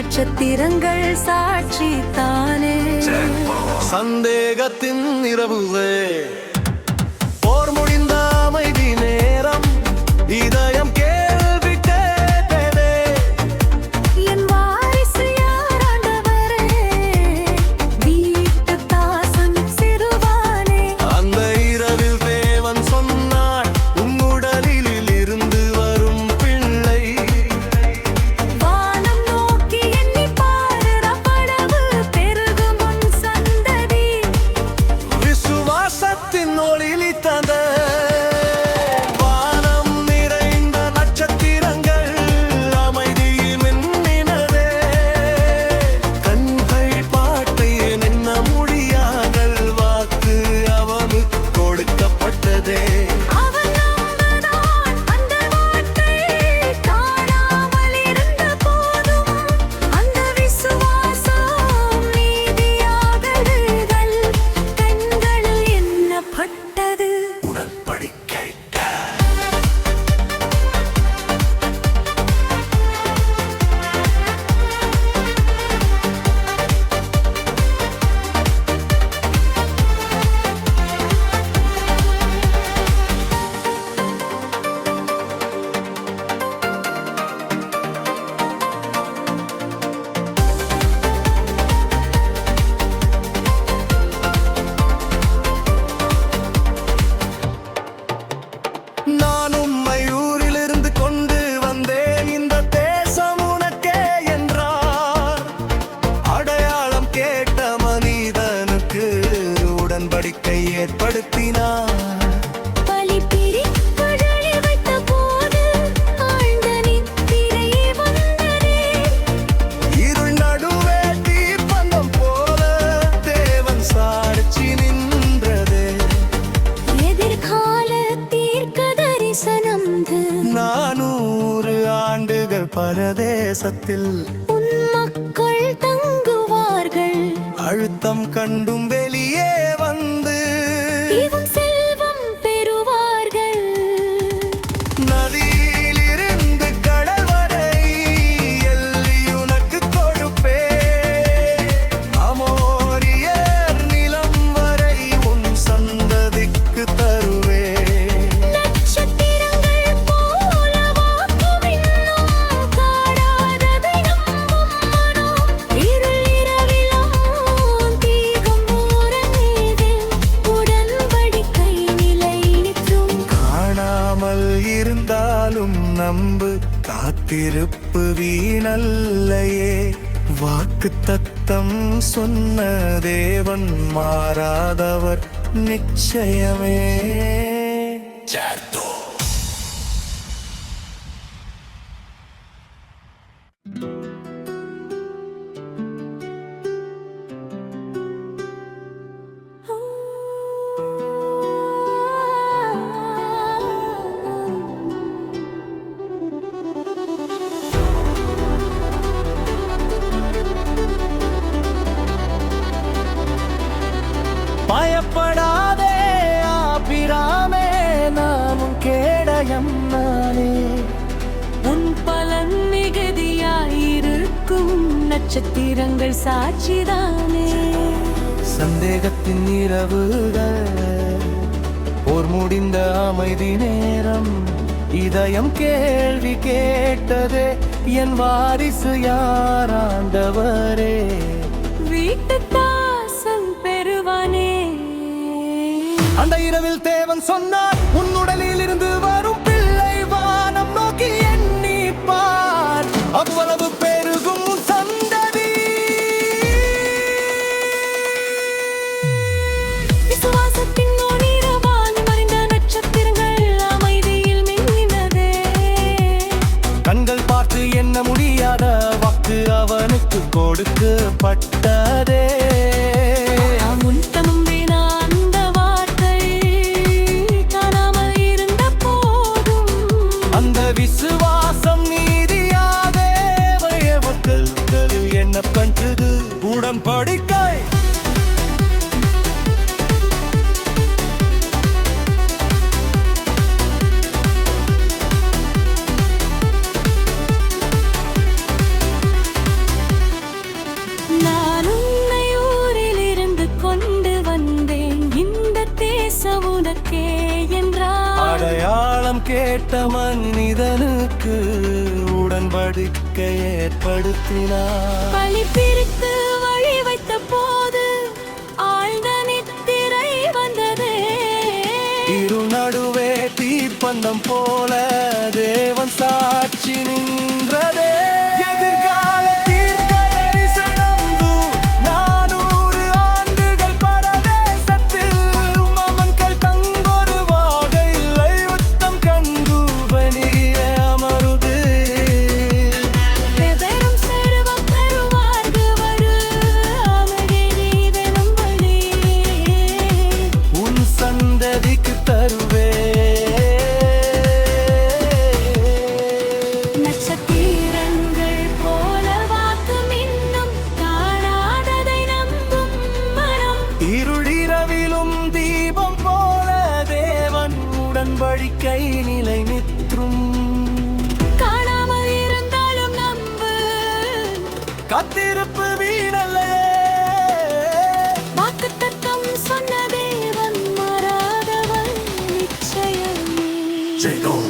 நட்சத்திரங்கள் சாட்சி தானே. சந்தேகத்தின் இரவுவே போர் முடிந்த அமைதி நேரம் இதயம் கேள்வி கேட்டதே. என் வாரிசு யாராண்டவரே, வீட்டு தாசன் சிறுவானே. அந்த இரவில் தேவன் சொன்னார், உன் உடலில் இருந்து வரும் பிள்ளை. வானம் நோக்கி எண்ணி பாரு, ரப்படவு பெருகும் உன் சந்ததி. விசுவாசத்தின் ஒளிலி தந்த வானம் நிறைந்த நட்சத்திரங்கள் அமைதியில் மின்னினதே. கண்கள் பாட்டை நின்ன முடியாதல் வாக்கு அவனுக்கு கொடுக்கப்பட்டதே. அவன் நம்பினான் அந்த வார்த்தை, காணாமல் இருந்த போதும் அந்த விசுவாசம் நீதியாகடுகள் கண்களில் எண்ணப்பட்டது. உடன்படிக்கை நான் உம்மை ஊரிலிருந்து கொண்டு வந்தேன், இந்த தேசம் உனக்கே என்றார். அடையாளம் கேட்ட மனிதனுக்கு உடன்படிக்கை ஏற்படுத்தினார். பலிபீடங்களை வைத்த போது ஆழ்ந்த நித்திரை வந்ததே. இருள் நடுவே தீப்பந்தம் போல தேவன் சாட்சி நின்றதே. எதிர்கால தீர்க்க தரிசனம்து 400 ஆண்டுகள் பரதேசத்தில் உன் மக்கள் தங்குவார்கள். அழுத்தம் கண்டும் வெளியே வந்து இவன் செல்வம் பெறுவார்கள். நதியிலிருந்து கடல் வரை எல்லி உனக்கு கொடுப்பே. அமோரியர் நிலம் வரை உன் சந்ததிக்கு தருவே. நட்சத்திரங்கள் போல வாக்குமின்னும் காடாததை நம்பும் மனம். இருள் இரவிலும் தீகம் ஓரமேதில் உடன்படிக்கை நிலை நிற்கும். காணாமல் இருந்தாலும் நம்பு, காத்திருப்பு வீணல்லையே. வாக்கு தத்தம் சொன்ன தேவன் மாறாதவர் நிச்சயமே. பயப்படாதே ஆபிராமே, நானும் கேடயம் நானே. உன் பலன் மிகுதியாயிருக்கும், நட்சத்திரங்கள் சாட்சிதானே. சந்தேகத்தின் இரவுகள் போர் முடிந்த அமைதி நேரம் இதயம் கேள்வி கேட்டதே. என் வாரிசு யாராண்டவரே, வீட்டு தாசன் பெறுவானே. அந்த இரவில் தேவன் சொன்னார், உன் உடலில் இருந்து வரும் பிள்ளை. வானம் நோக்கி எண்ணி பார், அவ்வளவு பெருகும் உன் சந்ததி. விசுவாசத்தின் ஒளிரவால் மறைந்த நட்சத்திரங்கள் அமைதியில் மின்னினதே. கண்கள் பார்த்து எண்ண முடியாத வாக்கு அவனுக்கு கொடுக்கப்பட்டதே. உன் தம்பின அந்த வார்த்தை காணாமல் இருந்த போதும் அந்த விசுவாசம் நீதியாக மக்கள் என்ன பண்றது. உடன்படிக்கை தேசம் உனக்கே என்றார். அடையாளம் கேட்ட மனிதனுக்கு உடன்படிக்கை ஏற்படுத்தினார். பழி பிரித்து வழி வைத்த போது ஆழ்ந்த நித்திரை வந்ததே. இரு நடுவே தீப்பந்தம் போல தேவன் சாட்சி நின்றதே. எதிர்கால தீர்க்க தரிசனம் 400 ஆண்டுகள் பரதேசத்தில் மமன்கள் தங்கொரு வாகையில்லை யுத்தம் கண்டு பணிய அமருது. வெவ்வேறும் செல்வம் பெறுவார்க்கு வரு அமரேறிதெனும் வழி. உன் சந்ததிக்கு தருவே. நட்சத்திரங்கள் போல வாக்கு மின்னும் காணாததை நம்பும் மனம். இருளிரவிலும் தீபம் போல தேவன் உடன்படிக்கை நிலை நிற்றும். காணாமல் இருந்தாலும் நம்பு, காத்திருப்பு வீணல்ல. வாக்குத்தத்தம் சொன்ன தேவன் மாறாதவன் நிச்சயமே. ஜெயம்.